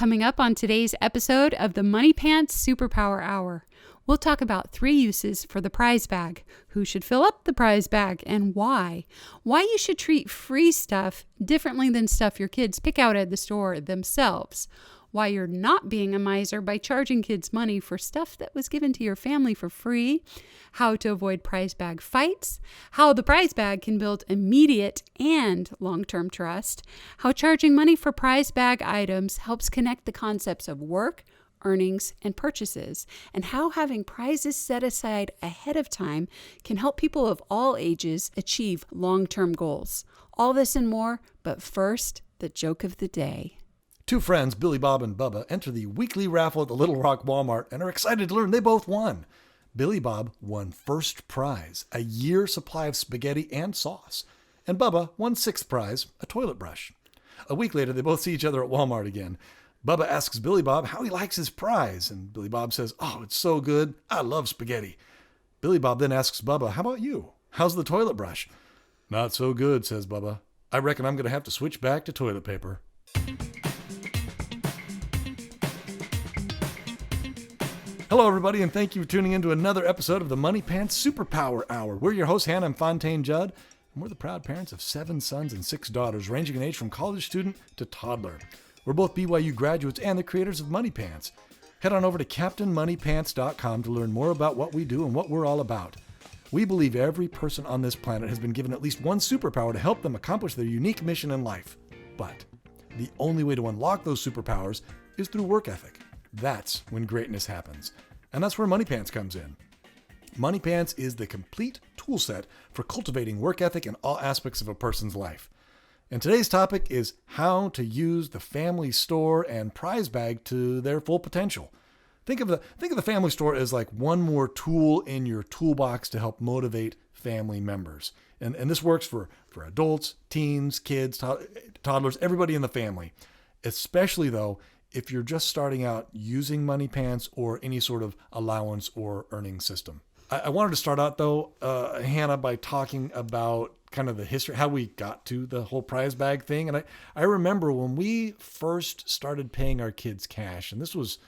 Coming up on today's episode of the Money Pants Superpower Hour, we'll talk about 3 uses for the prize bag, who should fill up the prize bag and why you should treat free stuff differently than stuff your kids pick out at the store themselves, why you're not being a miser by charging kids money for stuff that was given to your family for free, how to avoid prize bag fights, how the prize bag can build immediate and long-term trust, how charging money for prize bag items helps connect the concepts of work, earnings, and purchases, and how having prizes set aside ahead of time can help people of all ages achieve long-term goals. All this and more, but first, the joke of the day. 2 friends, Billy Bob and Bubba, enter the weekly raffle at the Little Rock Walmart and are excited to learn they both won. Billy Bob won first prize, a year supply of spaghetti and sauce, and Bubba won 6th prize, a toilet brush. A week later, they both see each other at Walmart again. Bubba asks Billy Bob how he likes his prize, and Billy Bob says, "Oh, it's so good. I love spaghetti." Billy Bob then asks Bubba, "How about you? How's the toilet brush?" "Not so good," says Bubba. "I reckon I'm going to have to switch back to toilet paper." Hello, everybody, and thank you for tuning in to another episode of the Money Pants Superpower Hour. We're your hosts, Hannah and Fontaine Judd, and we're the proud parents of 7 sons and 6 daughters, ranging in age from college student to toddler. We're both BYU graduates and the creators of Money Pants. Head on over to CaptainMoneyPants.com to learn more about what we do and what we're all about. We believe every person on this planet has been given at least one superpower to help them accomplish their unique mission in life. But the only way to unlock those superpowers is through work ethic. That's when greatness happens. And that's where Money Pants comes in. Money Pants is the complete tool set for cultivating work ethic in all aspects of a person's life. And today's topic is how to use the family store and prize bag to their full potential. Think of the family store as like one more tool in your toolbox to help motivate family members. And this works for adults, teens, kids, toddlers, everybody in the family. Especially though, if you're just starting out using Money Pants or any sort of allowance or earning system. I wanted to start out though, Hannah, by talking about kind of the history, how we got to the whole prize bag thing. And I remember when we first started paying our kids cash, and this was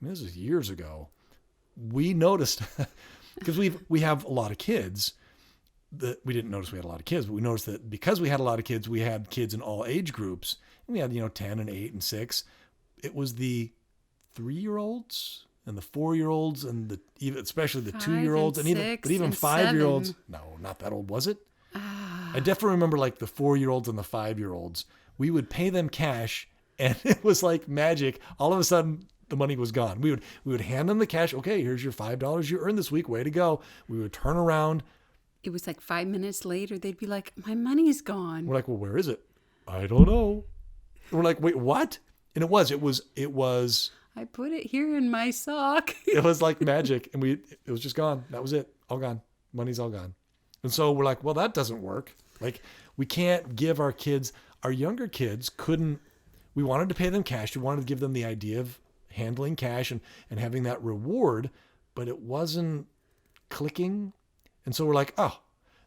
years ago, we noticed, because we have a lot of kids, that we didn't notice we had a lot of kids, but we noticed that because we had a lot of kids, we had kids in all age groups, and we had, 10 and 8 and 6. It was the 3-year-olds and the 4-year-olds and especially the 2-year-olds and even 5-year-olds. No, not that old, was it? I definitely remember like the 4-year-olds and the 5-year-olds. We would pay them cash, and it was like magic. All of a sudden, the money was gone. We would hand them the cash. Okay, here's your $5 you earned this week. Way to go. We would turn around. It was like 5 minutes later, they'd be like, "My money's gone." We're like, "Well, where is it?" "I don't know." And we're like, "Wait, what?" And it was. I put it here in my sock. It was like magic, and it was just gone. That was it. All gone. Money's all gone. And so we're like, well, that doesn't work. Like, we can't give our younger kids we wanted to pay them cash. We wanted to give them the idea of handling cash and having that reward, but it wasn't clicking. And so we're like, oh,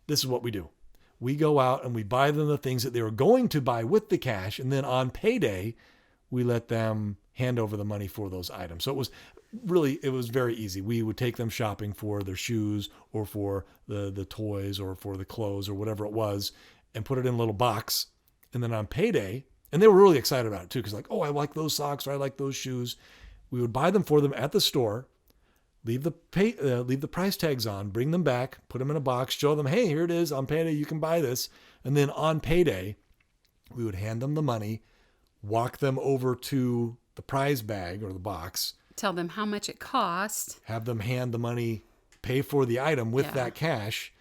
this is what we do. We go out and we buy them the things that they were going to buy with the cash. And then on payday, we let them hand over the money for those items. So it was very easy. We would take them shopping for their shoes or for the toys or for the clothes or whatever it was and put it in a little box. And then on payday, and they were really excited about it too, because like, oh, I like those socks or I like those shoes. We would buy them for them at the store, leave the price tags on, bring them back, put them in a box, show them, hey, here it is on payday, you can buy this. And then on payday, we would hand them the money, walk them over to the prize bag or the box. Tell them how much it cost. Have them hand the money, pay for the item with that cash,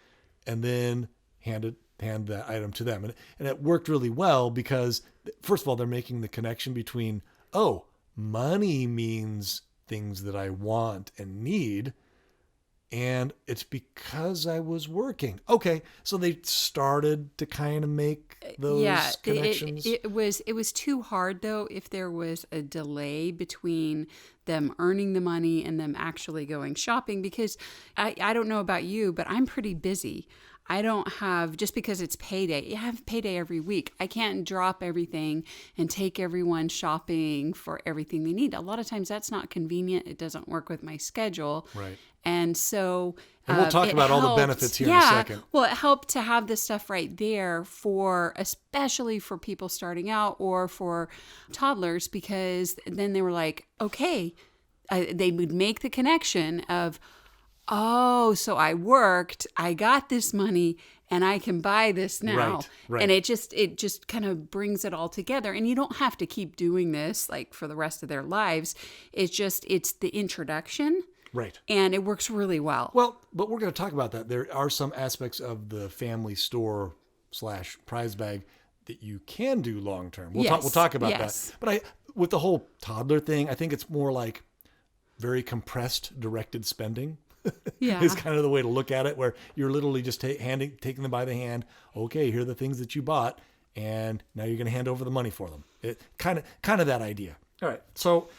and then hand that item to them. And it worked really well because, first of all, they're making the connection between, oh, money means things that I want and need, and it's because I was working. Okay, so they started to kind of make those connections. It was too hard though if there was a delay between them earning the money and them actually going shopping, because I don't know about you, but I'm pretty busy. I don't have, just because it's payday, I have payday every week. I can't drop everything and take everyone shopping for everything they need. A lot of times that's not convenient. It doesn't work with my schedule. Right. And so And we'll talk about all the benefits here in a second. Well, it helped to have this stuff right there especially for people starting out or for toddlers, because then they were like, okay, they would make the connection of, oh, so I worked, I got this money, and I can buy this now. Right. And it just kind of brings it all together. And you don't have to keep doing this like for the rest of their lives. It's the introduction. Right. And it works really well. Well, but we're going to talk about that. There are some aspects of the family store / prize bag that you can do long term. We'll talk about that. But with the whole toddler thing, I think it's more like very compressed directed spending. Yeah. Is kind of the way to look at it, where you're literally just taking them by the hand. Okay, here are the things that you bought, and now you're going to hand over the money for them. It kind of that idea. All right. So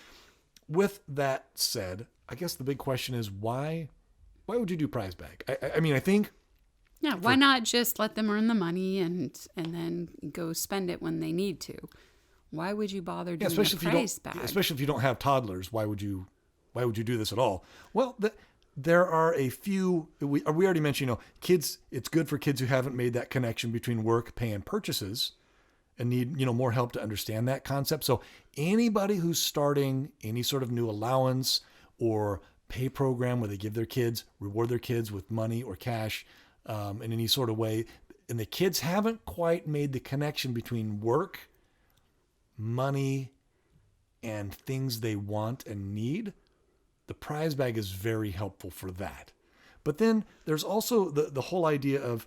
with that said, I guess the big question is why would you do prize bag? I mean, I think. Yeah. Why not just let them earn the money and then go spend it when they need to? Why would you bother doing a prize bag? Especially if you don't have toddlers, why would you do this at all? Well, there are a few, we already mentioned, kids, it's good for kids who haven't made that connection between work, pay, and purchases and need, more help to understand that concept. So anybody who's starting any sort of new allowance or pay program where they reward their kids with money or cash in any sort of way, and the kids haven't quite made the connection between work, money, and things they want and need, the prize bag is very helpful for that. But then there's also the whole idea of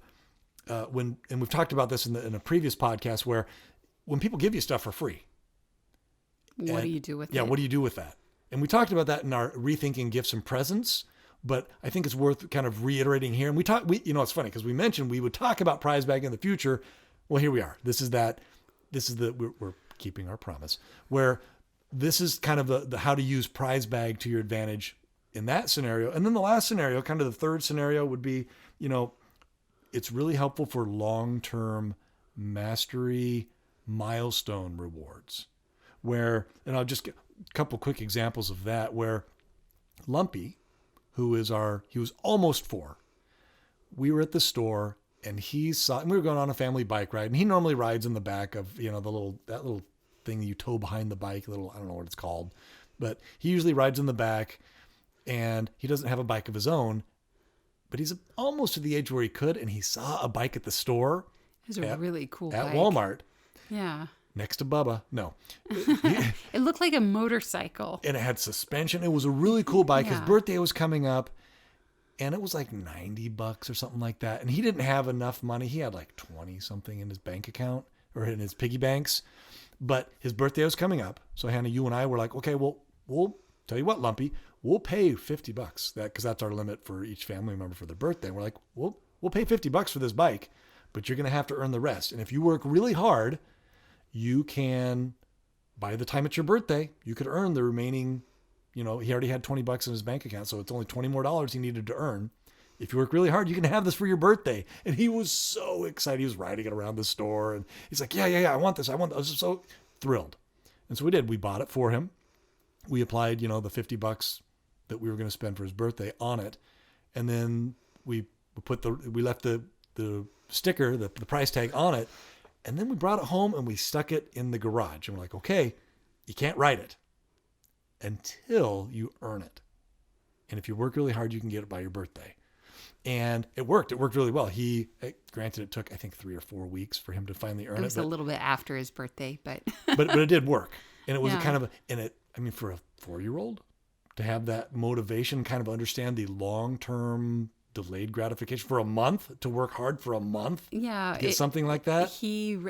and we've talked about this in a previous podcast, where when people give you stuff for free, what do you do with it? Yeah, what do you do with that? And we talked about that in our Rethinking Gifts and Presents, but I think it's worth kind of reiterating here. And it's funny because we mentioned we would talk about prize bag in the future. Well, here we are. We're keeping our promise, where this is kind of the how to use prize bag to your advantage in that scenario. And then the last scenario, kind of the third scenario, would be, it's really helpful for long-term mastery milestone rewards, and I'll just get a couple quick examples of that, where Lumpy, he was almost 4. We were at the store and we were going on a family bike ride, and he normally rides in the back of, that little thing that you tow behind the bike, I don't know what it's called, but he usually rides in the back, and he doesn't have a bike of his own, but he's almost to the age where he could, and he saw a bike at the store. It was a really cool at bike. Walmart. Yeah. Next to Bubba. No. It looked like a motorcycle. And it had suspension. It was a really cool bike. Yeah. His birthday was coming up, and it was like $90 or something like that. And he didn't have enough money. He had like 20 something in his bank account or in his piggy banks. But his birthday was coming up. So Hannah, you and I were like, okay, well, we'll tell you what, Lumpy, we'll pay $50 because that's our limit for each family member for their birthday. And we're like, we'll pay $50 for this bike, but you're going to have to earn the rest. And if you work really hard, you can, by the time it's your birthday, you could earn the remaining, he already had $20 in his bank account. So it's only $20 more he needed to earn. If you work really hard, you can have this for your birthday. And he was so excited. He was riding it around the store, and he's like, yeah, I want this. I was so thrilled. And so we did. We bought it for him. We applied, the $50 that we were going to spend for his birthday on it. And then we left the sticker, the price tag on it. And then we brought it home and we stuck it in the garage. And we're like, okay, you can't write it until you earn it. And if you work really hard, you can get it by your birthday. And it worked. It worked really well. Granted, it took, I think, 3 or 4 weeks for him to finally earn it. It was a little bit after his birthday, but but it did work. And it was for a 4-year-old to have that motivation, kind of understand the long-term delayed gratification for a month, to work hard for a month. Yeah. To get something like that.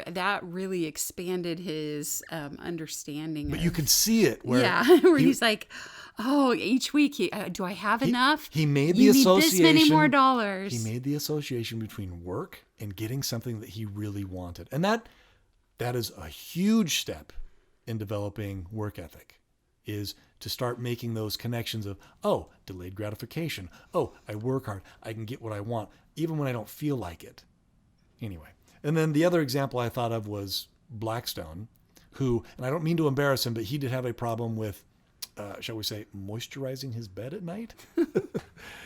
That really expanded his understanding. But you could see it. Where he's like, oh, each week, do I have enough? He made the association. You need this many more dollars. He made the association between work and getting something that he really wanted. And that is a huge step in developing work ethic. is to start making those connections of, oh, delayed gratification. Oh, I work hard. I can get what I want, even when I don't feel like it. Anyway. And then the other example I thought of was Blackstone, who, and I don't mean to embarrass him, but he did have a problem with, shall we say, moisturizing his bed at night.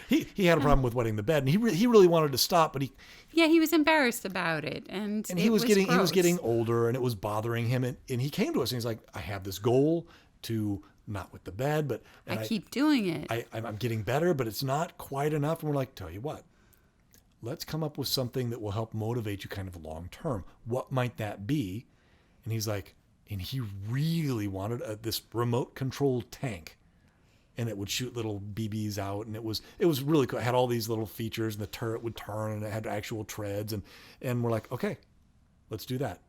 he had a problem with wetting the bed, and he really wanted to stop, but he was embarrassed about it, and he was gross. getting older, and it was bothering him, and he came to us and he's like, I have this goal to not wet the bed, but I keep doing it. I'm getting better, but it's not quite enough. And we're like, tell you what, let's come up with something that will help motivate you kind of long term. What might that be? And he's like, and he really wanted this remote controlled tank, and it would shoot little BBs out, and it was really cool. It had all these little features, and the turret would turn, and it had actual treads, and we're like, okay, let's do that.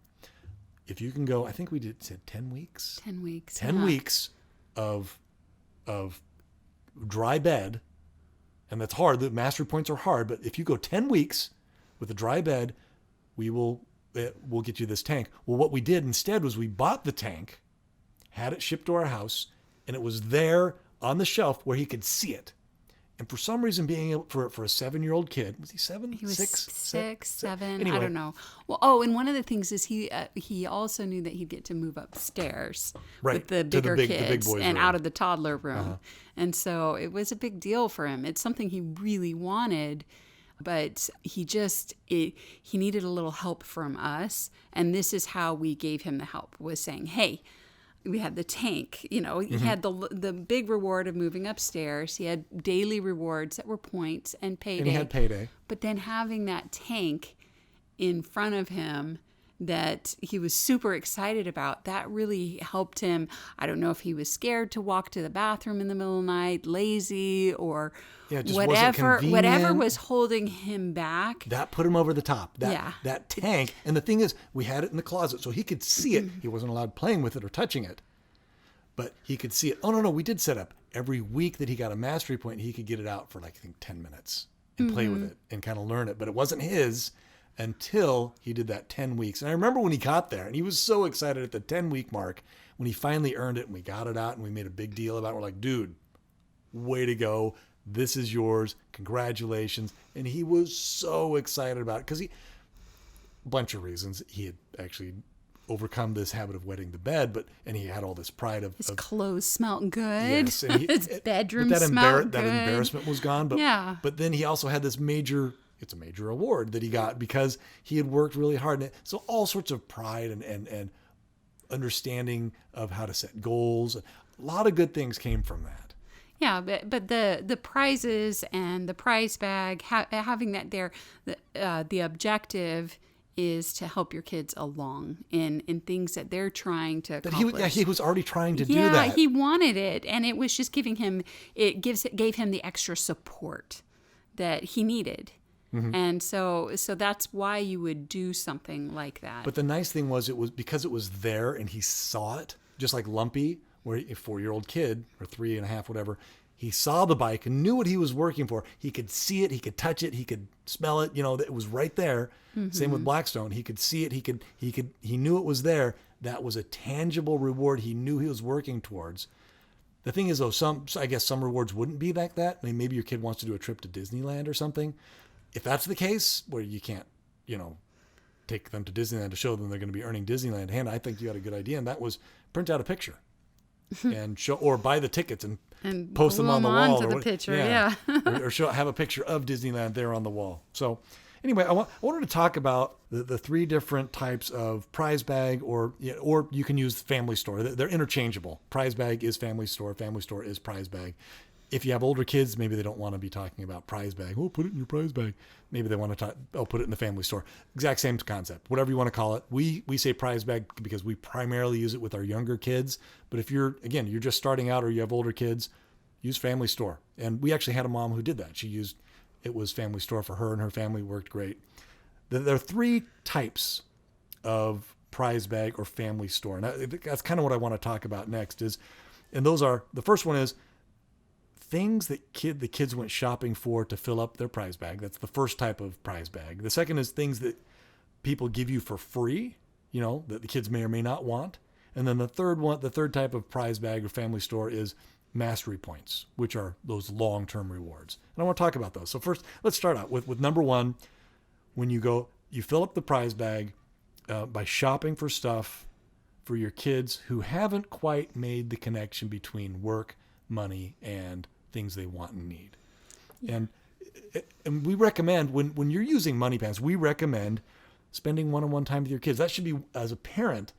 If you can go, I think we said 10 weeks. 10 weeks. 10 weeks of dry bed, and that's hard. The mastery points are hard, but if you go 10 weeks with a dry bed, we'll get you this tank. Well, what we did instead was we bought the tank, had it shipped to our house, and it was there on the shelf where he could see it. And for some reason, being able for a 7-year-old kid, was he 7? He was six, seven. Anyway. I don't know. Well, and one of the things is he also knew that he'd get to move upstairs with the bigger kids the big boys and room. out of the toddler room, and so it was a big deal for him. It's something he really wanted, but he needed a little help from us, and this is how we gave him the help, was saying, hey, we had the tank, he had the big reward of moving upstairs. He had daily rewards that were points and payday. And he had payday. But then having that tank in front of him that he was super excited about, that really helped him. I don't know if he was scared to walk to the bathroom in the middle of the night, lazy, or whatever was holding him back. That put him over the top. That tank. And the thing is, we had it in the closet so he could see it. He wasn't allowed playing with it or touching it, but he could see it. Oh, no, we did set up every week that he got a mastery point, he could get it out for like, I think 10 minutes and play with it and kind of learn it. But it wasn't his until he did that 10 weeks. And I remember when he got there, and he was so excited at the 10-week mark when he finally earned it, and we got it out and we made a big deal about it. We're like, dude, way to go. This is yours. Congratulations. And he was so excited about it because a bunch of reasons. He had actually overcome this habit of wetting the bed, and he had all this pride of his clothes smelled good. Yes, and his bedroom smelled good. That embarrassment was gone. But then he also had this it's a major award that he got because he had worked really hard. And so all sorts of pride and understanding of how to set goals. A lot of good things came from that. Yeah, but the prizes and the prize bag, having that there, the objective is to help your kids along in things that they're trying to accomplish. He was already trying to do that. Yeah, he wanted it, and it was just gave him the extra support that he needed. Mm-hmm. And so that's why you would do something like that. But the nice thing was, it was because it was there and he saw it, just like Lumpy, where a 4-year-old kid or 3.5, whatever, he saw the bike and knew what he was working for. He could see it, he could touch it, he could smell it. It was right there. Mm-hmm. Same with Blackstone. He could see it. He knew it was there. That was a tangible reward he knew he was working towards. The thing is, though, I guess some rewards wouldn't be like that. I mean, maybe your kid wants to do a trip to Disneyland or something. If that's the case, where you can't, take them to Disneyland to show them they're going to be earning Disneyland, Hannah, I think you had a good idea, and that was print out a picture and show, or buy the tickets and post them on the wall. To the picture, yeah. or have a picture of Disneyland there on the wall. So anyway, I wanted to talk about the 3 different types of prize bag, or you can use family store. They're interchangeable. Prize bag is family store is prize bag. If you have older kids, maybe they don't want to be talking about prize bag. Oh, put it in your prize bag. Maybe they want to put it in the family store. Exact same concept, whatever you want to call it. We say prize bag because we primarily use it with our younger kids. But if you're just starting out or you have older kids, use family store. And we actually had a mom who did that. It was family store for her and her family, worked great. There are 3 types of prize bag or family store. And that's kind of what I want to talk about next the first one is things that the kids went shopping for to fill up their prize bag. That's the first type of prize bag. The second is things that people give you for free, that the kids may or may not want. And then the third type of prize bag or family store is mastery points, which are those long-term rewards. And I want to talk about those. So first, let's start out with number one. When you fill up the prize bag by shopping for stuff for your kids who haven't quite made the connection between work, money, and things they want and need. Yeah. And we recommend, when you're using Money Pants, we recommend spending one-on-one time with your kids. That should be, as a parent,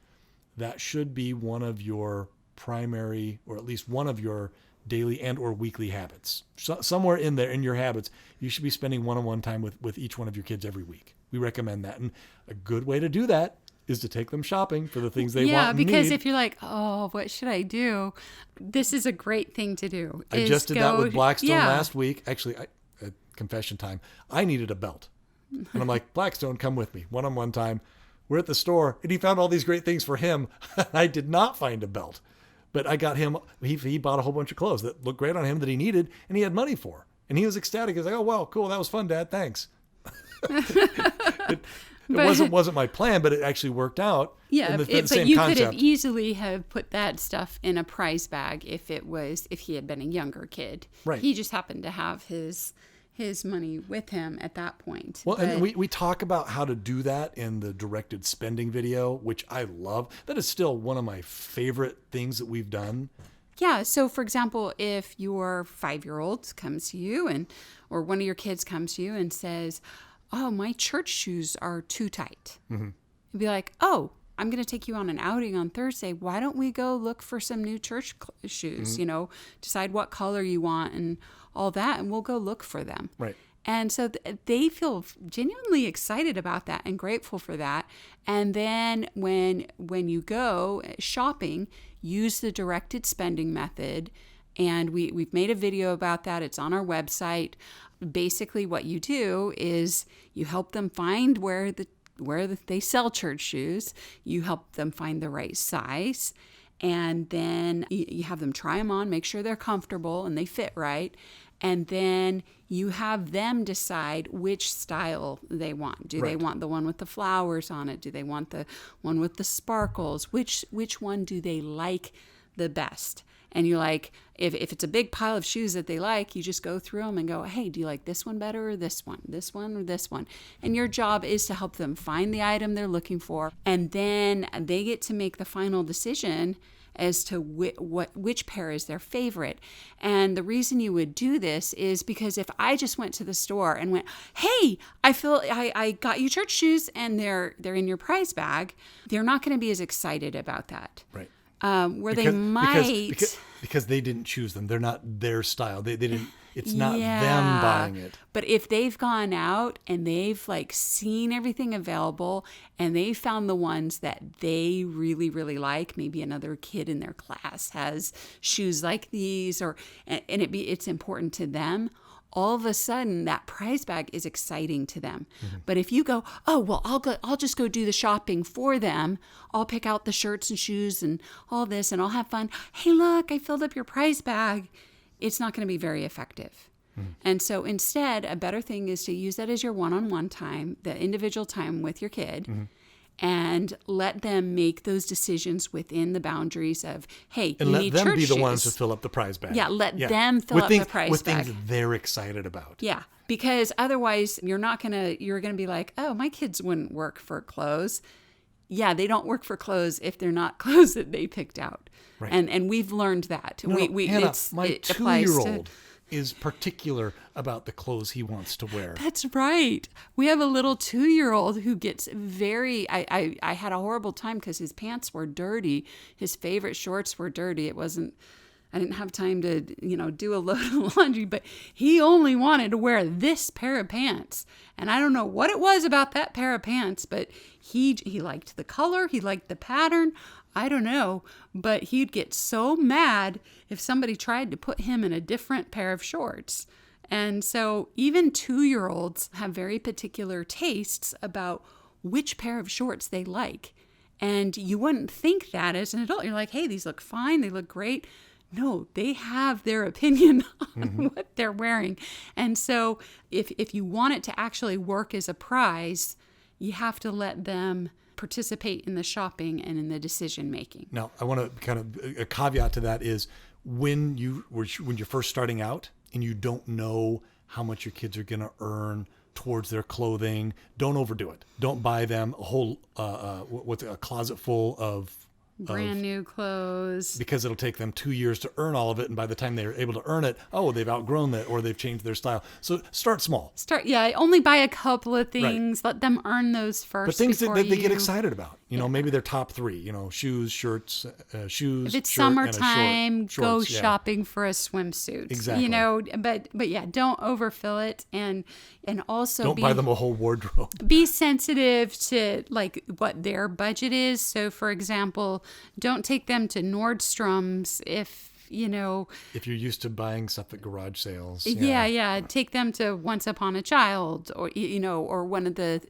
that should be one of your primary, or at least one of your daily and or weekly habits. So, somewhere in there in your habits, you should be spending one-on-one time with each one of your kids every week. We recommend that. And a good way to do that is to take them shopping for the things they want and need. Yeah, because if you're like, oh, what should I do? This is a great thing to do. I just did that with Blackstone last week. Actually, confession time. I needed a belt. And I'm like, Blackstone, come with me. One-on-one time. We're at the store, and he found all these great things for him. I did not find a belt. But I got him, he bought a whole bunch of clothes that looked great on him that he needed, and he had money for. And he was ecstatic. He was like, oh, wow, cool. That was fun, Dad. Thanks. It wasn't my plan, but it actually worked out. Yeah, but you could have easily have put that stuff in a prize bag if he had been a younger kid. Right. He just happened to have his money with him at that point. Well, and we talk about how to do that in the directed spending video, which I love. That is still one of my favorite things that we've done. Yeah. So, for example, if your 5-year-old comes to you or one of your kids comes to you and says, oh, my church shoes are too tight. Mm-hmm. You'd be like, oh, I'm going to take you on an outing on Thursday. Why don't we go look for some new church shoes? Mm-hmm. Decide what color you want and all that, and we'll go look for them. Right. And so they feel genuinely excited about that and grateful for that. And then when you go shopping, use the directed spending method. And we've made a video about that. It's on our website. Basically, what you do is you help them find where they sell church shoes. You help them find the right size. And then you have them try them on, make sure they're comfortable and they fit right. And then you have them decide which style they want. Do they want the one with the flowers on it? Do they want the one with the sparkles? Which one do they like the best? And you like, if it's a big pile of shoes that they like, you just go through them and go, hey, do you like this one better or this one or this one? And your job is to help them find the item they're looking for. And then they get to make the final decision as to which pair is their favorite. And the reason you would do this is because if I just went to the store and went, hey, I got you church shoes and they're in your prize bag, they're not going to be as excited about that. Right. Because they didn't choose them. They're not their style. They didn't. It's not them buying it. But if they've gone out and they've seen everything available and they found the ones that they really, really like, maybe another kid in their class has shoes like these, it's important to them. All of a sudden, that prize bag is exciting to them. Mm-hmm. But if you go, oh, well, I'll just go do the shopping for them. I'll pick out the shirts and shoes and all this, and I'll have fun. Hey, look, I filled up your prize bag. It's not going to be very effective. Mm-hmm. And so instead, a better thing is to use that as your one-on-one time, the individual time with your kid. Mm-hmm. And let them make those decisions within the boundaries of, hey, you need church shoes. And let them be the ones to fill up the prize bag. Yeah, let them fill up the prize bag. With things that they're excited about. Yeah, because otherwise you're going to be like, oh, my kids wouldn't work for clothes. Yeah, they don't work for clothes if they're not clothes that they picked out. Right. And we've learned that. Hannah, my 2-year-old is particular about the clothes he wants to wear. That's right. We have a little 2-year-old who gets very, I had a horrible time because his pants were dirty. His favorite shorts were dirty. I didn't have time to, do a load of laundry, but he only wanted to wear this pair of pants. And I don't know what it was about that pair of pants, but he liked the color. He liked the pattern. I don't know, but he'd get so mad if somebody tried to put him in a different pair of shorts. And so even 2-year-olds have very particular tastes about which pair of shorts they like. And you wouldn't think that as an adult. You're like, hey, these look fine. They look great. No, they have their opinion on what they're wearing. And so if you want it to actually work as a prize, you have to let them participate in the shopping and in the decision making. Now, I want to kind of a caveat to that is when you're first starting out and you don't know how much your kids are going to earn towards their clothing, don't overdo it. Don't buy them a whole a closet full of brand new clothes, because it'll take them 2 years to earn all of it, and by the time they're able to earn it, they've outgrown that or they've changed their style. So start small. Only buy a couple of things. Right. Let them earn those first. But things that they get excited about. Maybe their top 3. Shoes, shirts, shoes. If it's shirt, summertime, shorts, go shopping for a swimsuit. Exactly. But yeah, don't overfill it, and also don't buy them a whole wardrobe. Be sensitive to like what their budget is. So, for example, don't take them to Nordstrom's if you're used to buying stuff at garage sales. Yeah. Take them to Once Upon a Child, or one of the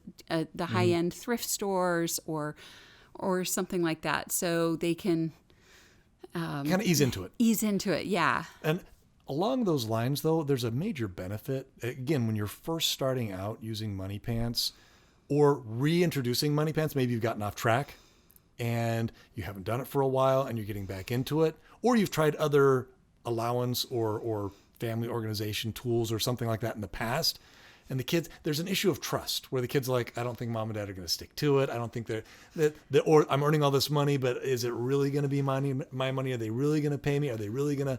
high-end thrift stores, or something like that, so they can kind of ease into it. Yeah. And along those lines, though, there's a major benefit. Again, when you're first starting out using Money Pants or reintroducing Money Pants, maybe you've gotten off track and you haven't done it for a while and you're getting back into it, or you've tried other allowance or family organization tools or something like that in the past. And the kids, there's an issue of trust where the kids are like, I don't think mom and dad are going to stick to it. I don't think or I'm earning all this money, but is it really going to be my money? Are they really going to pay me? Are they really going to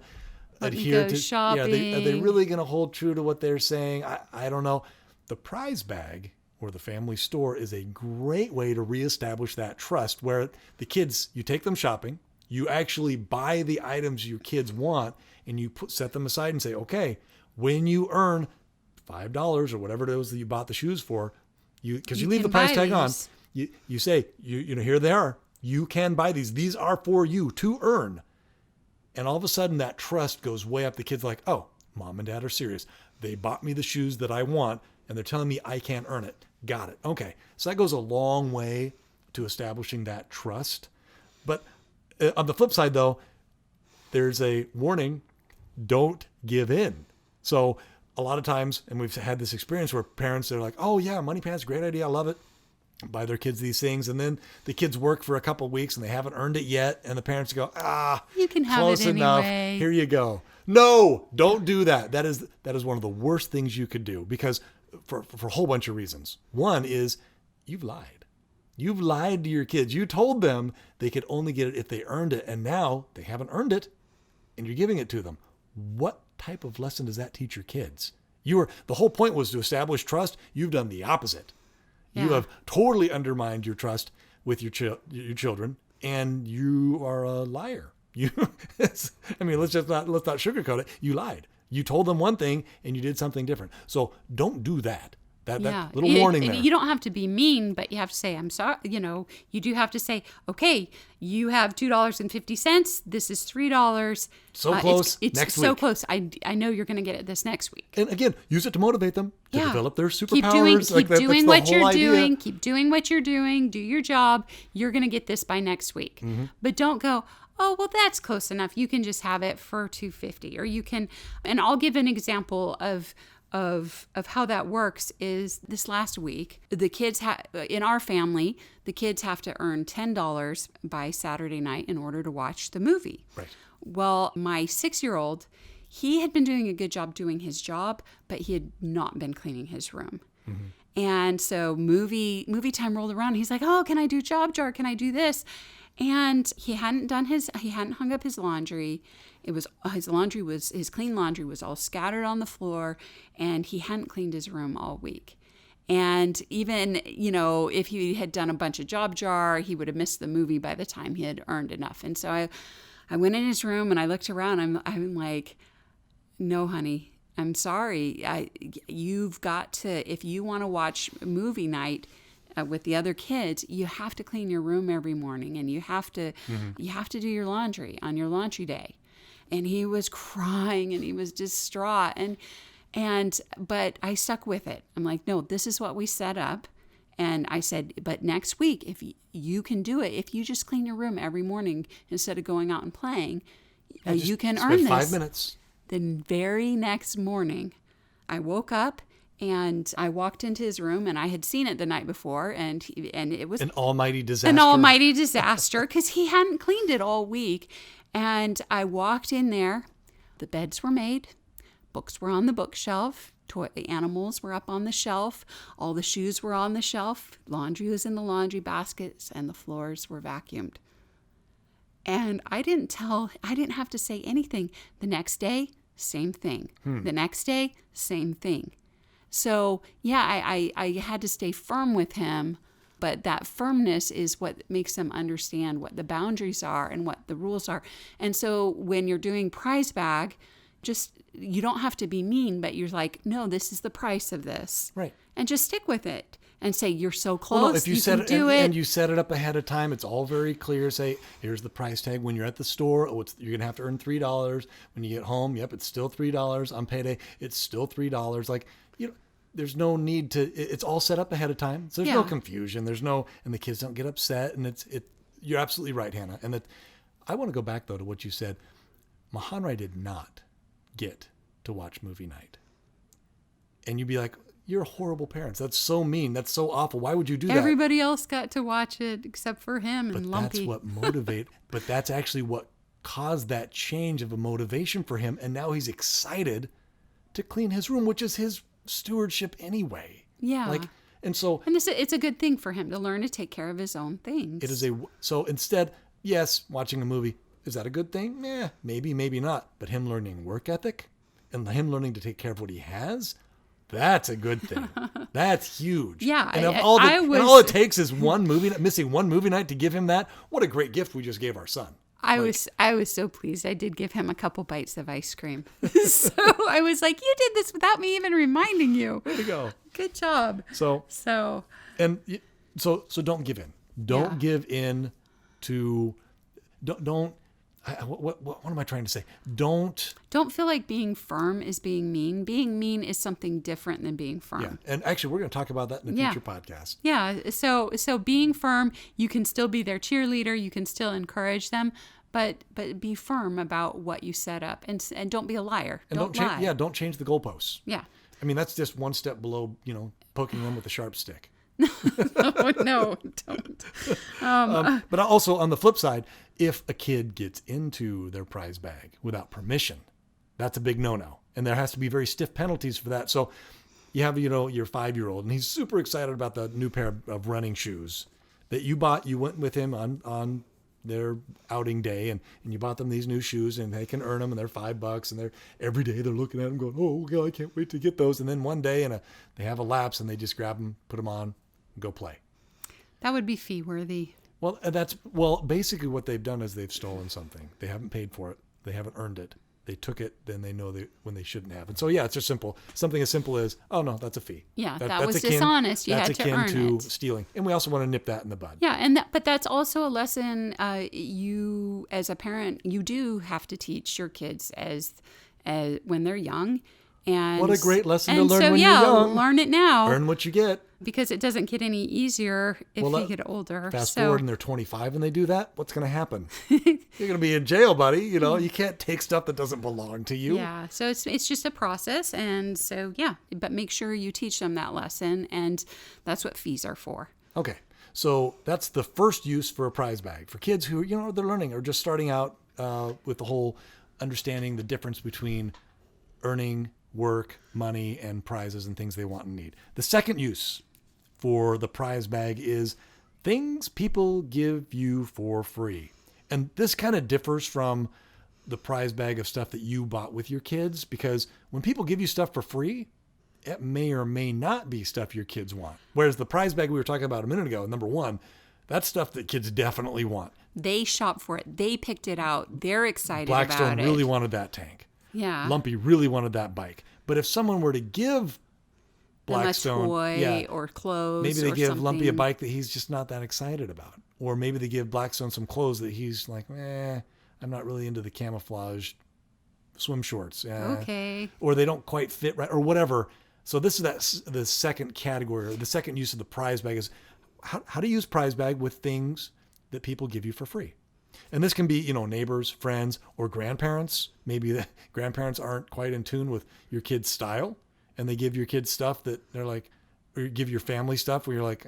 adhere to shopping? Yeah, are they really going to hold true to what they're saying? I don't know. The prize bag or the family store is a great way to reestablish that trust where the kids, you take them shopping, you actually buy the items your kids want, and you set them aside and say, okay, when you earn $5 or whatever it is that you bought the shoes for, because you leave the price tag on, you say, here they are. You can buy these. These are for you to earn. And all of a sudden that trust goes way up. The kid's like, oh, mom and dad are serious. They bought me the shoes that I want, and they're telling me I can't earn it. Got it. Okay. So that goes a long way to establishing that trust. But on the flip side, though, there's a warning: don't give in. So a lot of times, and we've had this experience where parents are like, oh yeah, Money Pants, great idea, I love it. Buy their kids these things, and then the kids work for a couple of weeks and they haven't earned it yet, and the parents go, you can have close it enough. Anyway. Here you go. No, don't do that. That is one of the worst things you could do, because for a whole bunch of reasons. One is you've lied. You've lied to your kids. You told them they could only get it if they earned it, and now they haven't earned it, and you're giving it to them. What type of lesson does that teach your kids? The whole point was to establish trust. You've done the opposite. Yeah. You have totally undermined your trust with your children, and you are a liar. Let's not sugarcoat it. You lied. You told them one thing and you did something different. So don't do that. That little warning there. You don't have to be mean, but you have to say, I'm sorry. You do have to say, okay, you have $2.50. This is $3. So close. It's next so week. Close. I know you're going to get it this next week. And again, use it to motivate them to develop their superpowers. Keep doing what you're doing. Keep doing what you're doing. Do your job. You're going to get this by next week. Mm-hmm. But don't go, oh, well, that's close enough. You can just have it for $2.50, or you can. And I'll give an example of how that works. Is this last week, the kids in our family, the kids have to earn $10 by Saturday night in order to watch the movie. Right. Well, my 6-year-old, he had been doing a good job doing his job, but he had not been cleaning his room. Mm-hmm. And so movie time rolled around. He's like, oh, can I do job jar? Can I do this? And he hadn't hung up his laundry. His clean laundry was all scattered on the floor, and he hadn't cleaned his room all week. And even, if he had done a bunch of job jar, he would have missed the movie by the time he had earned enough. And so I went in his room and I looked around. I'm like, no, honey, I'm sorry. You've got to, if you want to watch movie night with the other kids, you have to clean your room every morning, and you have to do your laundry on your laundry day. And he was crying and he was distraught, but I stuck with it. I'm like, no, this is what we set up. And I said, but next week, if you can do it, if you just clean your room every morning instead of going out and playing, you can earn this. 5 minutes. The very next morning, I woke up And I walked into his room, and I had seen it the night before, and it was An almighty disaster. an almighty disaster because he hadn't cleaned it all week. And I walked in there. The beds were made. Books were on the bookshelf. The animals were up on the shelf. All the shoes were on the shelf. Laundry was in the laundry baskets, and the floors were vacuumed. And I didn't have to say anything. The next day, same thing. The next day, same thing. So, yeah, I had to stay firm with him, but that firmness is what makes them understand what the boundaries are and what the rules are. And so when you're doing prize bag, you don't have to be mean, but you're like, no, this is the price of this. Right. And just stick with it and say, you're so close, Well, no, if you set can do it. And you set it up ahead of time, it's all very clear. Say, here's the price tag. When you're at the store, you're going to have to earn $3. When you get home, yep, it's still $3. On payday, it's still $3. Like, there's no need to, it's all set up ahead of time. So there's no confusion. And the kids don't get upset. And you're absolutely right, Hannah. And I want to go back though to what you said. Mahanrai did not get to watch movie night. And you'd be like, you're horrible parents. That's so mean. That's so awful. Why would you do that? Everybody else got to watch it except for him and Lumpy. But that's actually what caused that change of a motivation for him. And now he's excited to clean his room, which is his stewardship anyway. Yeah. And it's a good thing for him to learn to take care of his own things. So instead, yes, watching a movie, is that a good thing? Maybe, maybe not. But him learning work ethic and him learning to take care of what he has, that's a good thing. That's huge. Yeah. And all it takes is missing one movie night to give him that. What a great gift we just gave our son. I was so pleased. I did give him a couple bites of ice cream. So I was like, you did this without me even reminding you. Way to go. Good job. So don't give in. Don't give in to don't what am I trying to say? Don't feel like being firm is being mean. Being mean is something different than being firm. Yeah. And actually we're going to talk about that in a future podcast. Yeah. So being firm, you can still be their cheerleader, you can still encourage them, but be firm about what you set up and don't be a liar. And don't lie. Don't change the goalposts. Yeah. I mean, that's just one step below, poking them with a sharp stick. No, don't. But also on the flip side, if a kid gets into their prize bag without permission, that's a big no-no. And there has to be very stiff penalties for that. So you have, your 5-year-old and he's super excited about the new pair of running shoes that you bought. You went with him on their outing day and you bought them these new shoes and they can earn them and they're $5 and every day they're looking at them going, oh God, I can't wait to get those. And then one day they have a lapse and they just grab them, put them on, and go play. That would be fee worthy. Well, basically what they've done is they've stolen something. They haven't paid for it. They haven't earned it. They took it, then they know when they shouldn't have. And so, it's just simple. Something as simple as, oh no, that's a fee. Yeah, that was dishonest. You had to earn it. That's akin to stealing. And we also want to nip that in the bud. Yeah, but that's also a lesson you, as a parent, you do have to teach your kids as when they're young. And what a great lesson to learn when you're young. Learn it now. Earn what you get. Because it doesn't get any easier if you get older. Fast forward and they're 25 and they do that. What's going to happen? You're going to be in jail, buddy. You can't take stuff that doesn't belong to you. Yeah. So it's just a process. And so, but make sure you teach them that lesson. And that's what fees are for. Okay. So that's the first use for a prize bag for kids who, they're learning or just starting out with the whole understanding the difference between earning work, money, and prizes and things they want and need. The second use for the prize bag is things people give you for free. And this kind of differs from the prize bag of stuff that you bought with your kids, because when people give you stuff for free, it may or may not be stuff your kids want. Whereas the prize bag we were talking about a minute ago, number one, that's stuff that kids definitely want. They shop for it. They picked it out. They're excited about it. Blackstone really wanted that tank. Yeah. Lumpy really wanted that bike. But if someone were to give Blackstone a toy or clothes, maybe they give something. Lumpy a bike that he's just not that excited about. Or maybe they give Blackstone some clothes that he's like, I'm not really into the camouflage swim shorts. Okay. Or they don't quite fit right or whatever. So this is the second category, or the second use of the prize bag is how to use prize bag with things that people give you for free. And this can be, neighbors, friends, or grandparents. Maybe the grandparents aren't quite in tune with your kid's style. and they give your kids stuff that they're like, or you give your family stuff where you're like,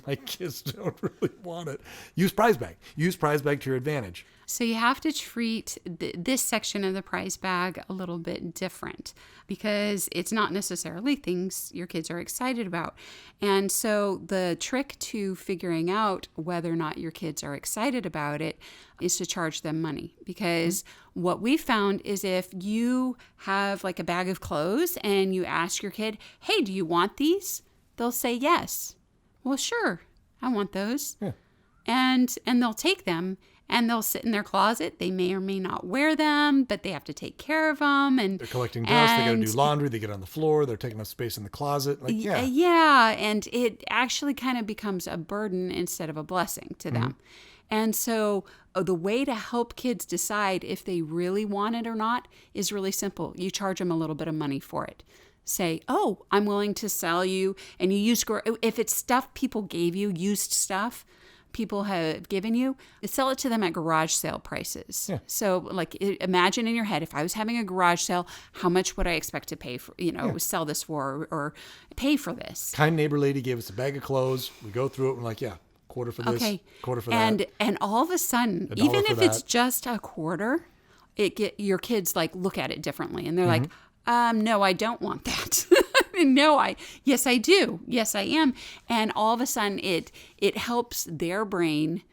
my kids don't really want it. Use Prize Bag. Use Prize Bag to your advantage. So you have to treat this section of the prize bag a little bit different because it's not necessarily things your kids are excited about. And so the trick to figuring out whether or not your kids are excited about it is to charge them money. Because what we found is if you have like a bag of clothes and you ask your kid, hey, do you want these? They'll say yes. Well, sure, I want those. Yeah. And they'll take them. And they'll sit in their closet. They may or may not wear them, but they have to take care of them. And they're collecting dust. They got to do laundry. They get on the floor. They're taking up space in the closet. Like, yeah. And it actually kind of becomes a burden instead of a blessing to them. And so the way to help kids decide if they really want it or not is really simple. You charge them a little bit of money for it. Say, oh, I'm willing to sell you. And you use, if it's stuff people gave you, used stuff, people have given you, sell it to them at garage sale prices. Yeah. So like imagine in your head, if I was having a garage sale, how much would I expect to pay for, sell this for or pay for this? Kind neighbor lady gave us a bag of clothes. We go through it. We're like, quarter for this, quarter for that. And all of a sudden, even if it's just a quarter, your kids like look at it differently. And they're like, no, I don't want that. Yes, I do. Yes, I am. And all of a sudden it helps their brain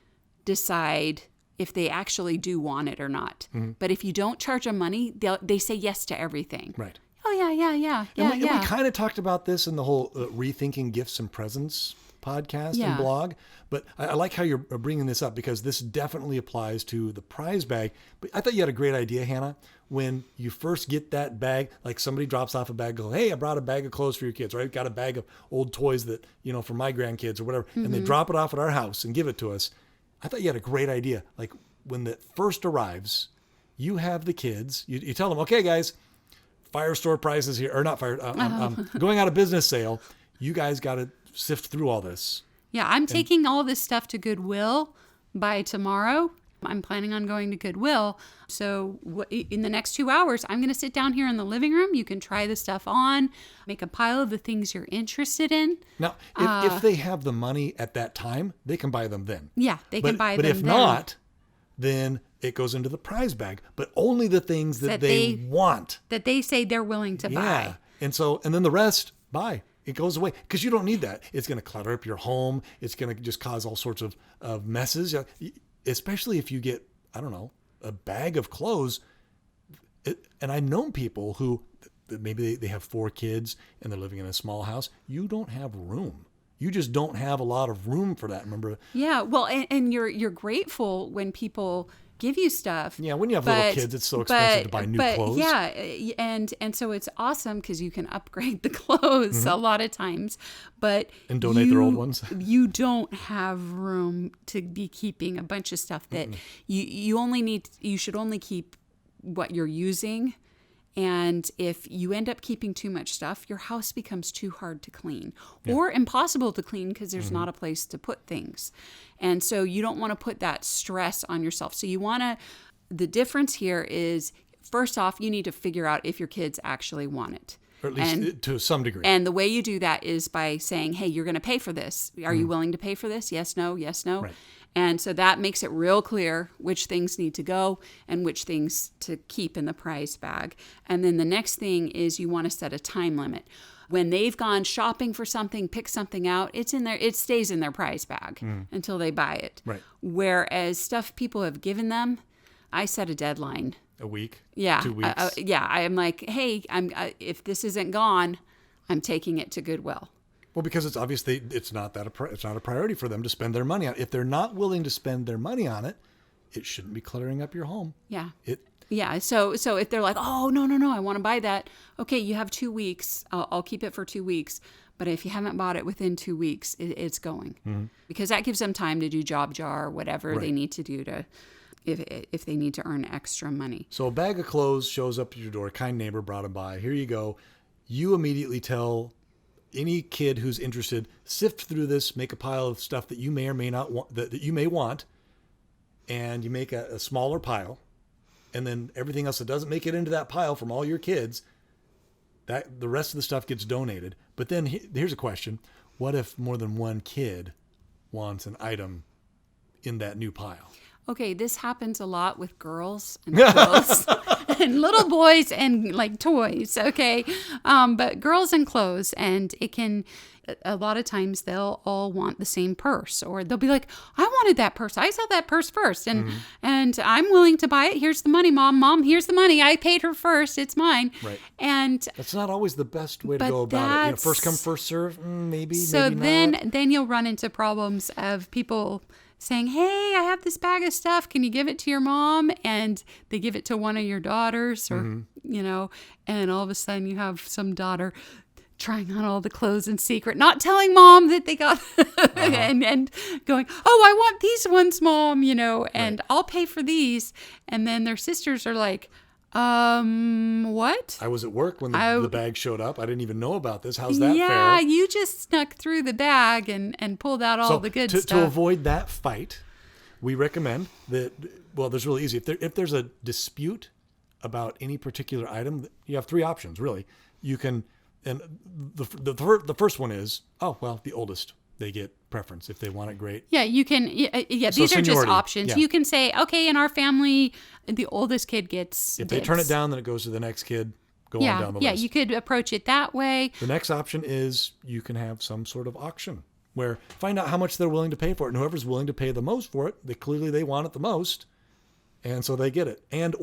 decide if they actually do want it or not. But if you don't charge them money, they say yes to everything. Right. Oh, yeah. And we kind of talked about this in the whole Rethinking Gifts and Presents podcast and blog. But I like how you're bringing this up because this definitely applies to the prize bag. But I thought you had a great idea, Hannah, when you first get that bag, like somebody drops off a bag, go, hey, I brought a bag of clothes for your kids, or I got a bag of old toys that, for my grandkids or whatever, and they drop it off at our house and give it to us. I thought you had a great idea. Like when it first arrives, you have the kids, you tell them, okay, guys, fire store prices here, or not fire, going out of business sale. You guys got to sift through all this. Yeah, I'm taking all this stuff to Goodwill by tomorrow. I'm planning on going to Goodwill. So in the next 2 hours, I'm going to sit down here in the living room. You can try the stuff on, make a pile of the things you're interested in. Now, if they have the money at that time, they can buy them then. Yeah, they can buy them then. But if then. not, then it goes into the prize bag. But only the things that they want. That they say they're willing to buy. And then the rest, buy. It goes away because you don't need that. It's going to clutter up your home. It's going to just cause all sorts of messes. Especially if you get, I don't know, a bag of clothes. And I've known people who maybe they have 4 kids and they're living in a small house. You don't have room. You just don't have a lot of room for that. Remember? Yeah. Well, and you're grateful when people give you stuff. Yeah, when you have little kids, it's so expensive to buy new clothes. Yeah, and so it's awesome because you can upgrade the clothes a lot of times, and donate their old ones. You don't have room to be keeping a bunch of stuff that you should only keep what you're using. And if you end up keeping too much stuff, your house becomes too hard to clean or impossible to clean because there's not a place to put things. And so you don't want to put that stress on yourself. So the difference here is, first off, you need to figure out if your kids actually want it. Or at least to some degree. And the way you do that is by saying, hey, you're going to pay for this. Are you willing to pay for this? Yes, no, yes, no. Right. And so that makes it real clear which things need to go and which things to keep in the prize bag. And then the next thing is you want to set a time limit. When they've gone shopping for something, pick something out, it's in there, it stays in their prize bag until they buy it. Right. Whereas stuff people have given them, I set a deadline. A week? Yeah. 2 weeks? I'm like, hey, if this isn't gone, I'm taking it to Goodwill. Well, because it's obviously it's not a priority for them to spend their money on. If they're not willing to spend their money on it, it shouldn't be cluttering up your home. Yeah. So if they're like, oh, no, I want to buy that. Okay, you have 2 weeks. I'll keep it for 2 weeks. But if you haven't bought it within 2 weeks, it's going. Because that gives them time to do job jar or whatever they need to do to, if they need to earn extra money. So a bag of clothes shows up at your door. Kind neighbor brought them by. Here you go. You immediately tell any kid who's interested, sift through this, make a pile of stuff that you may or may not want, that you may want, and you make a smaller pile. And then everything else that doesn't make it into that pile from all your kids, That the rest of the stuff gets donated. But then here's a question. What if more than one kid wants an item in that new pile? Okay, this happens a lot with girls and clothes and little boys and like toys, okay? But girls and clothes, and it can, a lot of times they'll all want the same purse, or they'll be like, I wanted that purse. I saw that purse first, and I'm willing to buy it. Here's the money, Mom. Mom, here's the money. I paid her first. It's mine. Right. And that's not always the best way to go about it. First come, first serve, maybe, so maybe not. then you'll run into problems of people saying, hey, I have this bag of stuff. Can you give it to your mom? And they give it to one of your daughters or, and all of a sudden you have some daughter trying on all the clothes in secret, not telling mom that they got and going, oh, I want these ones, Mom, and I'll pay for these. And then their sisters are like, what? I was at work when the bag showed up. I didn't even know about this. How's that fair? Yeah, you just snuck through the bag and pulled out all the good stuff. To avoid that fight, we recommend that, well, there's really easy. If there's a dispute about any particular item, you have three options, really. You can, and the first one is, the oldest. They get preference if they want it. Great. Yeah, you can. Yeah, so these are just seniority. options. Yeah. You can say, okay, in our family, the oldest kid gets. If they turn it down, then it goes to the next kid. Go on down the list. Yeah, you could approach it that way. The next option is you can have some sort of auction where find out how much they're willing to pay for it, and whoever's willing to pay the most for it, they want it the most, and so they get it. And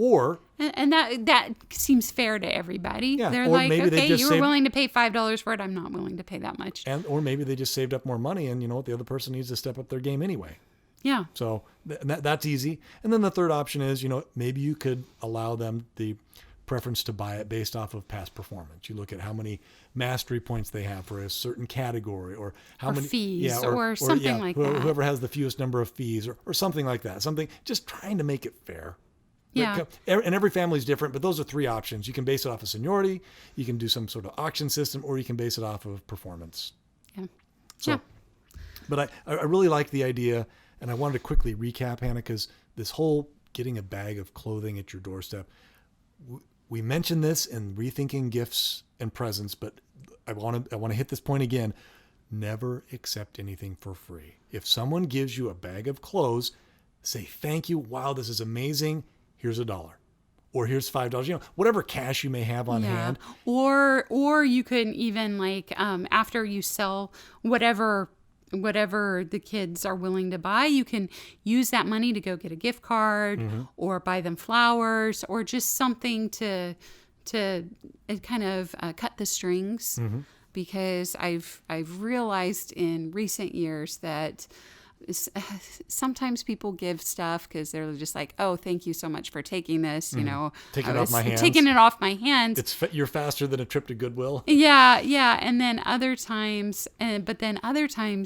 that seems fair to everybody. Yeah, they're or like, maybe okay, you were saved, willing to pay $5 for it. I'm not willing to pay that much. Or maybe they just saved up more money, and you know what? The other person needs to step up their game anyway. Yeah. So that's easy. And then the third option is, maybe you could allow them the preference to buy it based off of past performance. You look at how many mastery points they have for a certain category, or how many fees, or something like that. Whoever has the fewest number of fees, or something like that. Something just trying to make it fair. Yeah. And every family is different, but those are three options. You can base it off of seniority, you can do some sort of auction system, or you can base it off of performance. Yeah. So, but I really like the idea, and I wanted to quickly recap, Hannah, because this whole getting a bag of clothing at your doorstep, we mentioned this in Rethinking Gifts and Presents, but I want to hit this point again. Never accept anything for free. If someone gives you a bag of clothes, say thank you. Wow, this is amazing. Here's $1, or here's $5. Whatever cash you may have on hand. Or you can even after you sell whatever the kids are willing to buy, you can use that money to go get a gift card, or buy them flowers, or just something to kind of cut the strings. Because I've realized in recent years that sometimes people give stuff because they're just like, oh, thank you so much for taking this. Taking it off my hands. Taking it off my hands. You're faster than a trip to Goodwill. Yeah. And then other times,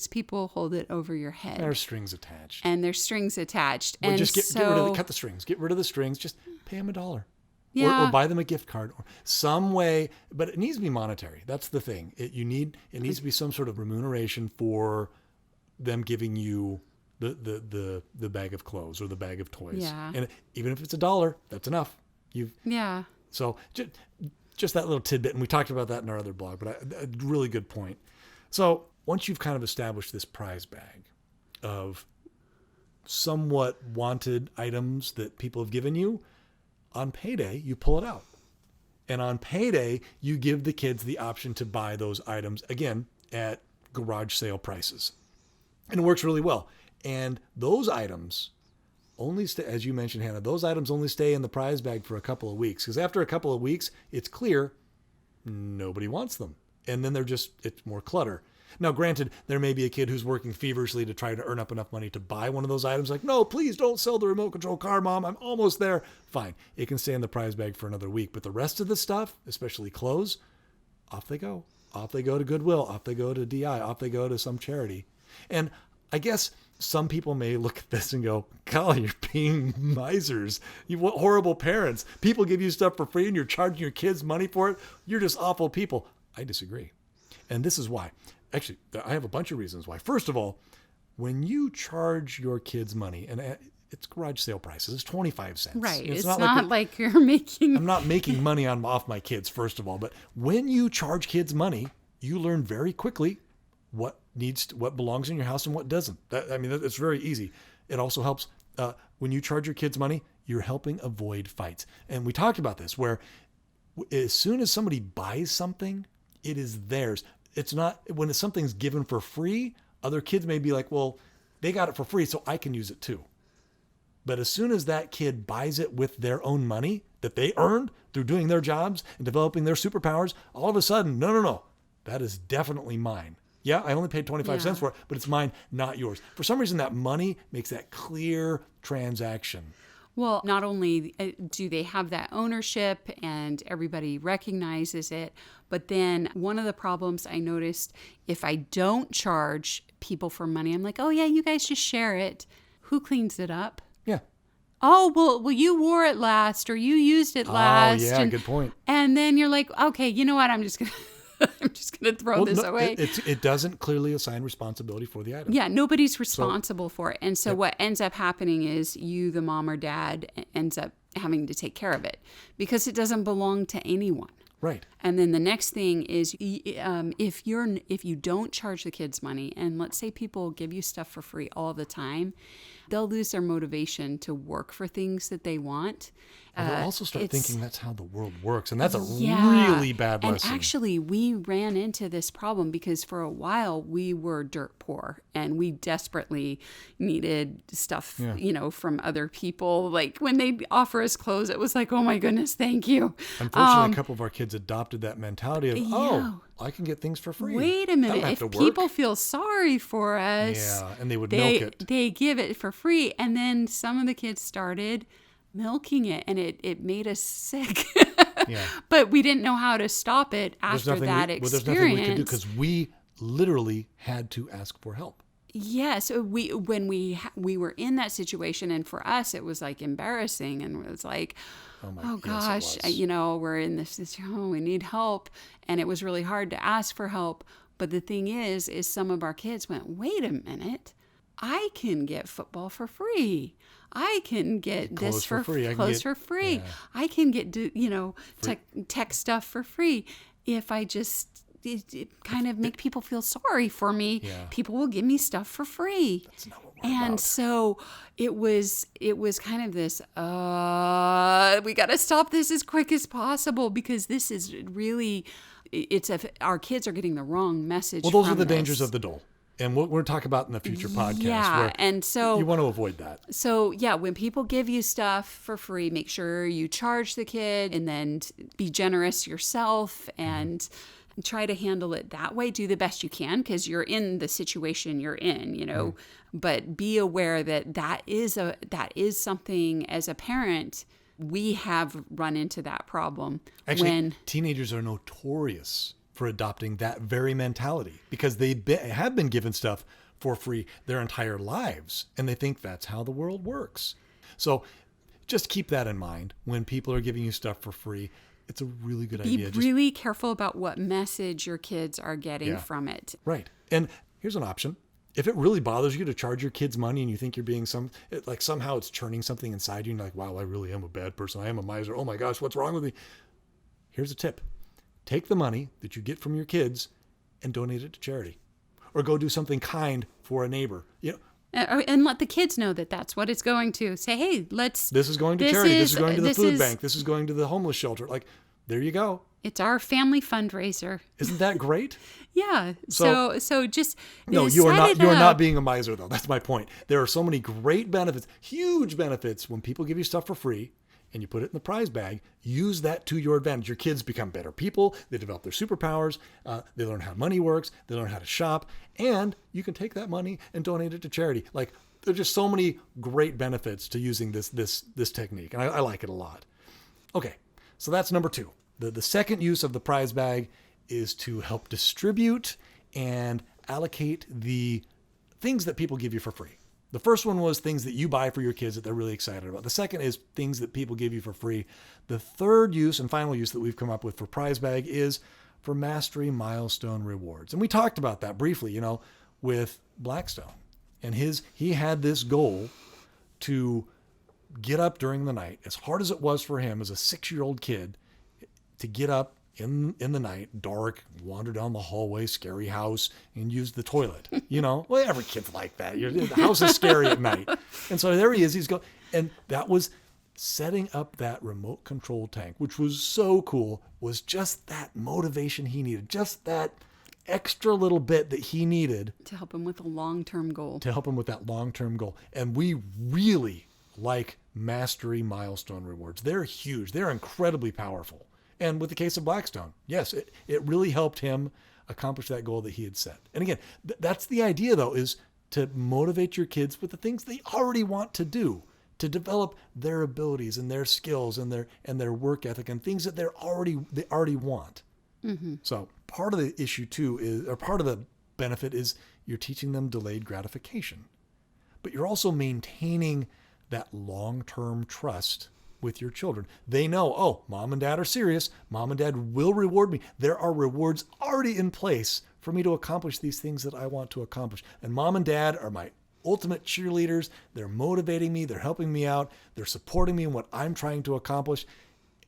people hold it over your head. There's strings attached. And Just get rid of it. Cut the strings. Get rid of the strings. Just pay them $1. Yeah. Or buy them a gift card, or some way, but it needs to be monetary. That's the thing. It needs to be some sort of remuneration for them giving you the bag of clothes or the bag of toys. Yeah. And even if it's $1, that's enough. So just that little tidbit, and we talked about that in our other blog, but a really good point. So once you've kind of established this prize bag of somewhat wanted items that people have given you, on payday, you pull it out. And on payday, you give the kids the option to buy those items, again, at garage sale prices. And it works really well. And those items only stay, as you mentioned, Hannah, those items only stay in the prize bag for a couple of weeks. Because after a couple of weeks, it's clear nobody wants them. And then it's more clutter. Now, granted, there may be a kid who's working feverishly to try to earn up enough money to buy one of those items. Like, no, please don't sell the remote control car, Mom. I'm almost there. Fine. It can stay in the prize bag for another week. But the rest of the stuff, especially clothes, off they go. Off they go to Goodwill. Off they go to DI. Off they go to some charity. And I guess some people may look at this and go, golly, you're being misers. What horrible parents. People give you stuff for free and you're charging your kids money for it. You're just awful people. I disagree. And this is why. Actually, I have a bunch of reasons why. First of all, when you charge your kids money, and it's garage sale prices. It's 25 cents. Right. It's not like you're making... I'm not making money off my kids, first of all. But when you charge kids money, you learn very quickly what belongs in your house and what doesn't. It's very easy. It also helps when you charge your kids money, you're helping avoid fights. And we talked about this, where as soon as somebody buys something, it is theirs. It's not when something's given for free. Other kids may be like, well, they got it for free, so I can use it too. But as soon as that kid buys it with their own money that they earned through doing their jobs and developing their superpowers, all of a sudden, no, that is definitely mine. Yeah, I only paid 25 cents for it, but it's mine, not yours. For some reason, that money makes that clear transaction. Well, not only do they have that ownership and everybody recognizes it, but then one of the problems I noticed, if I don't charge people for money, I'm like, oh yeah, you guys just share it. Who cleans it up? Yeah. Oh, well, you wore it last, or you used it last. Oh, yeah, good point. And then you're like, okay, you know what? I'm just gonna throw this away. It doesn't clearly assign responsibility for the item. Yeah, nobody's responsible for it. And so what ends up happening is you, the mom or dad, ends up having to take care of it because it doesn't belong to anyone. Right. And then the next thing is if you don't charge the kids money, and let's say people give you stuff for free all the time, they'll lose their motivation to work for things that they want. They'll also start thinking that's how the world works. And that's a really bad lesson. And actually, we ran into this problem because for a while we were dirt poor and we desperately needed stuff, from other people. Like when they offer us clothes, it was like, oh my goodness, thank you. Unfortunately, a couple of our kids adopted that mentality of, I can get things for free. Wait a minute. If people feel sorry for us, and they would milk it. They give it for free. And then some of the kids started milking it, and it made us sick. But we didn't know how to stop it after that experience. There's nothing we could do because we literally had to ask for help. Yeah, so when we were in that situation, and for us it was like embarrassing, and it was like, oh gosh, we're in this situation, we need help, and it was really hard to ask for help. But the thing is some of our kids went, wait a minute, I can get football for free. I can get this for free. Clothes for free. Yeah. I can get tech stuff for free if I just kind of make people feel sorry for me. Yeah. People will give me stuff for free. That's not what we're about. So it was kind of this. We got to stop this as quick as possible because this is really. Our kids are getting the wrong message. Well, those are the dangers of the dole. And what we're talking about in the future podcast. Yeah, and so you want to avoid that. So yeah, when people give you stuff for free, make sure you charge the kid and then be generous yourself and try to handle it that way. Do the best you can because you're in the situation you're in, But be aware that is something as a parent we have run into that problem. Actually, teenagers are notorious for adopting that very mentality because they have been given stuff for free their entire lives and they think that's how the world works. So just keep that in mind when people are giving you stuff for free. It's a really good idea. Be really careful about what message your kids are getting from it. Right. And here's an option. If it really bothers you to charge your kids money and you think you're being somehow it's churning something inside you and you're like, wow, I really am a bad person. I am a miser. Oh my gosh, what's wrong with me? Here's a tip. Take the money that you get from your kids and donate it to charity or go do something kind for a neighbor. And let the kids know that that's what it's going to. Say, hey, this is going to charity. This is going to the food bank. This is going to the homeless shelter. Like, there you go. It's our family fundraiser. Isn't that great? Yeah. So just no, you are not being a miser though. That's my point. There are so many great benefits, huge benefits when people give you stuff for free. And you put it in the prize bag, use that to your advantage. Your kids become better people. They develop their superpowers. They learn how money works. They learn how to shop. And you can take that money and donate it to charity. Like, there's just so many great benefits to using this technique. And I like it a lot. Okay, so that's number 2. The second use of the prize bag is to help distribute and allocate the things that people give you for free. The first one was things that you buy for your kids that they're really excited about. The second is things that people give you for free. The third use and final use that we've come up with for prize bag is for mastery milestone rewards. And we talked about that briefly, with Blackstone. And he had this goal to get up during the night, as hard as it was for him as a 6-year-old kid, to get up in the night, dark, wander down the hallway, scary house, and use the toilet. Well, every kid's like that. The house is scary at night. And so there he is. He's going, and that was setting up that remote control tank, which was so cool, was just that motivation he needed, just that extra little bit that he needed to help him with a long-term goal. To help him with that long-term goal. And we really like mastery milestone rewards. They're huge. They're incredibly powerful. And with the case of Blackstone, yes, it really helped him accomplish that goal that he had set. And again, that's the idea, though, is to motivate your kids with the things they already want to do, to develop their abilities and their skills and their work ethic and things that they already want. Mm-hmm. So part of the issue too is, or part of the benefit is, you're teaching them delayed gratification, but you're also maintaining that long-term trust with your children. They know, oh, mom and dad are serious. Mom and dad will reward me. There are rewards already in place for me to accomplish these things that I want to accomplish. And mom and dad are my ultimate cheerleaders. They're motivating me. They're helping me out. They're supporting me in what I'm trying to accomplish.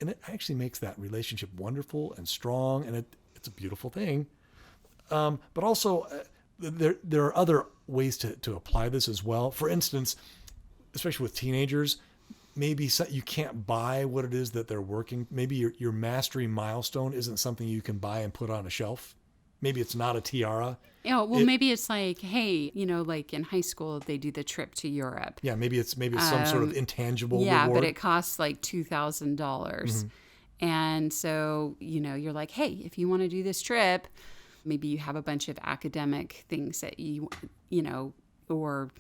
And it actually makes that relationship wonderful and strong. And it's a beautiful thing. But also there are other ways to apply this as well. For instance, especially with teenagers, maybe you can't buy what it is that they're working. Maybe your mastery milestone isn't something you can buy and put on a shelf. Maybe it's not a tiara. Yeah, well, maybe it's like, hey, like in high school, they do the trip to Europe. Yeah, maybe it's some sort of intangible reward. Yeah, but it costs like $2,000. Mm-hmm. And so, you're like, hey, if you want to do this trip, maybe you have a bunch of academic things that or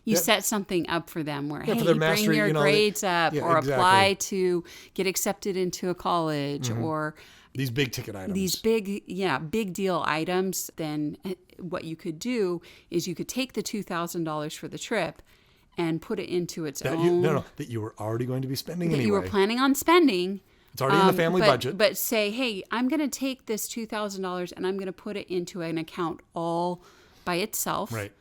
you set something up for them where, hey, for their mastery, bring your grades up, or exactly. apply to get accepted into a college, mm-hmm. or these big ticket items. These big deal items. Then what you could do is you could take the $2,000 for the trip and put it into its own. That you were already going to be spending anyway. That you were planning on spending. It's already in the family budget. But say, hey, I'm going to take this $2,000 and I'm going to put it into an account all by itself. Right.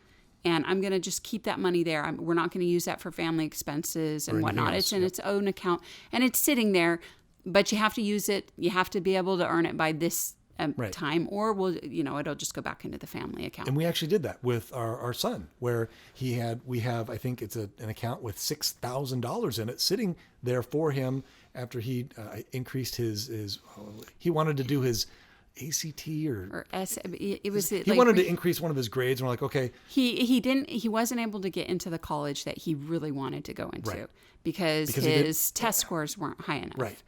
And I'm going to just keep that money there. We're not going to use that for family expenses and whatnot. It's in its own account and it's sitting there, but you have to use it. You have to be able to earn it by this time, or it'll just go back into the family account. And we actually did that with our son, where we have, I think it's an account with $6,000 in it sitting there for him after he increased he wanted to do his ACT or it was he wanted to increase one of his grades, and we're like, okay. He wasn't able to get into the college that he really wanted to go into because his test scores weren't high enough. Right.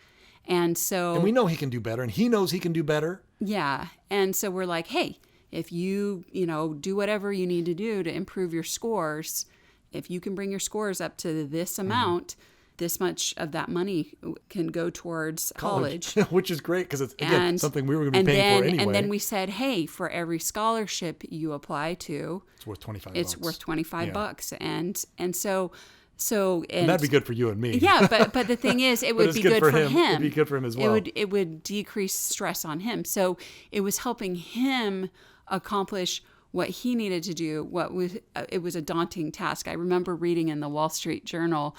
And we know he can do better, and he knows he can do better. Yeah. And so we're like, hey, if you do whatever you need to do to improve your scores, if you can bring your scores up to this amount, this much of that money can go towards college. Which is great because it's, again, something we were going to be paying for anyway. And then we said, hey, for every scholarship you apply to, it's worth $25. It's worth $25. And so and that'd be good for you and me. Yeah, but the thing is, it would be good for him. It'd be good for him as well. It would decrease stress on him. So it was helping him accomplish what he needed to do. It was a daunting task. I remember reading in the Wall Street Journal,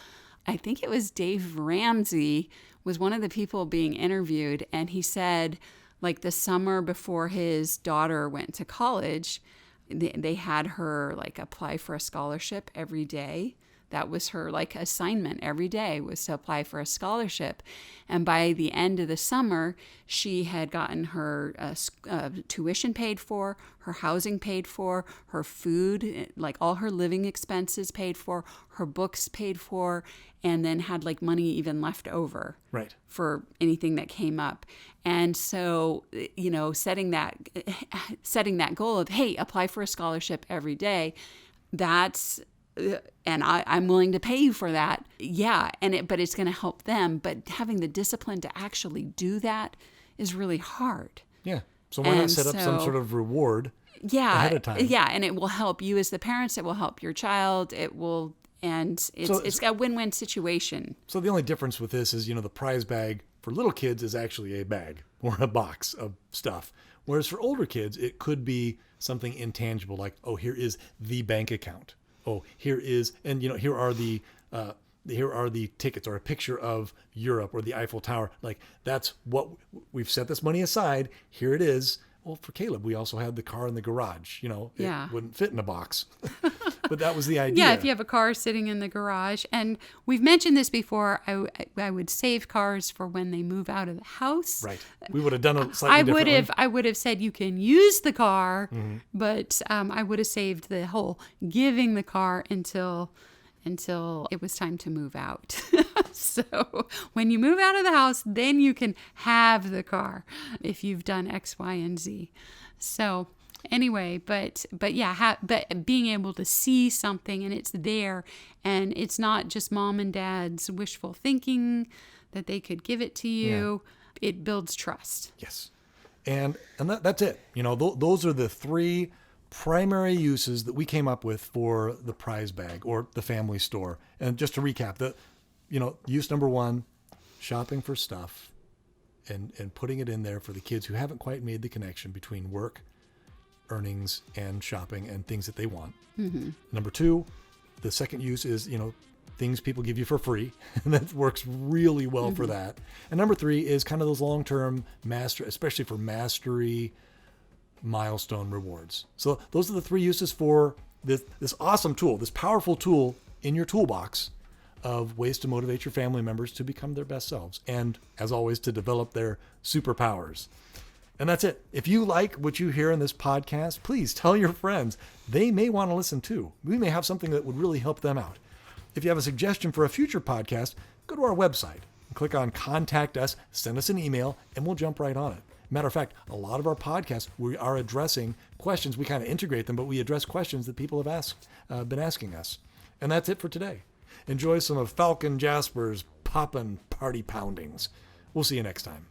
I think it was Dave Ramsey was one of the people being interviewed, and he said, like, the summer before his daughter went to college, they had her like apply for a scholarship every day. That was her like assignment every day, was to apply for a scholarship. And by the end of the summer, she had gotten her tuition paid for, her housing paid for, her food, like all her living expenses paid for, her books paid for, and then had like money even left over for anything that came up. And so, setting that goal of, hey, apply for a scholarship every day, and I'm willing to pay you for that. Yeah. But it's going to help them. But having the discipline to actually do that is really hard. Yeah. So why not set up some sort of reward ahead of time? Yeah. And it will help you as the parents. It will help your child. It will, and it's a win-win situation. So the only difference with this is, the prize bag for little kids is actually a bag or a box of stuff. Whereas for older kids, it could be something intangible like, oh, here is the bank account. Oh, here is, and here are the here are the tickets, or a picture of Europe or the Eiffel Tower. Like, that's what we've set this money aside. Here it is. Well, for Caleb, we also had the car in the garage. It wouldn't fit in a box, but that was the idea. Yeah, if you have a car sitting in the garage. And we've mentioned this before, I would save cars for when they move out of the house. Right. We would have done it slightly differently. I would have said you can use the car, but I would have saved the whole giving the car until it was time to move out. So when you move out of the house, then you can have the car if you've done X, Y, and Z. So anyway, but yeah, but being able to see something and it's there, and it's not just mom and dad's wishful thinking that they could give it to you. Yeah. It builds trust. Yes. And that's it. Those are the three primary uses that we came up with for the prize bag or the family store. And just to recap, use number one, shopping for stuff and putting it in there for the kids who haven't quite made the connection between work, earnings, and shopping and things that they want. Mm-hmm. Number two, the second use is, things people give you for free. And that works really well for that. And number three is kind of those long-term especially for mastery milestone rewards. So those are the three uses for this awesome tool, this powerful tool in your toolbox of ways to motivate your family members to become their best selves. And as always, to develop their superpowers. And that's it. If you like what you hear in this podcast, please tell your friends. They may want to listen too. We may have something that would really help them out. If you have a suggestion for a future podcast, go to our website and click on Contact Us, send us an email, and we'll jump right on it. Matter of fact, a lot of our podcasts, we are addressing questions. We kind of integrate them, but we address questions that people have been asking us. And that's it for today. Enjoy some of Falcon Jasper's Poppin' Party Poundings. We'll see you next time.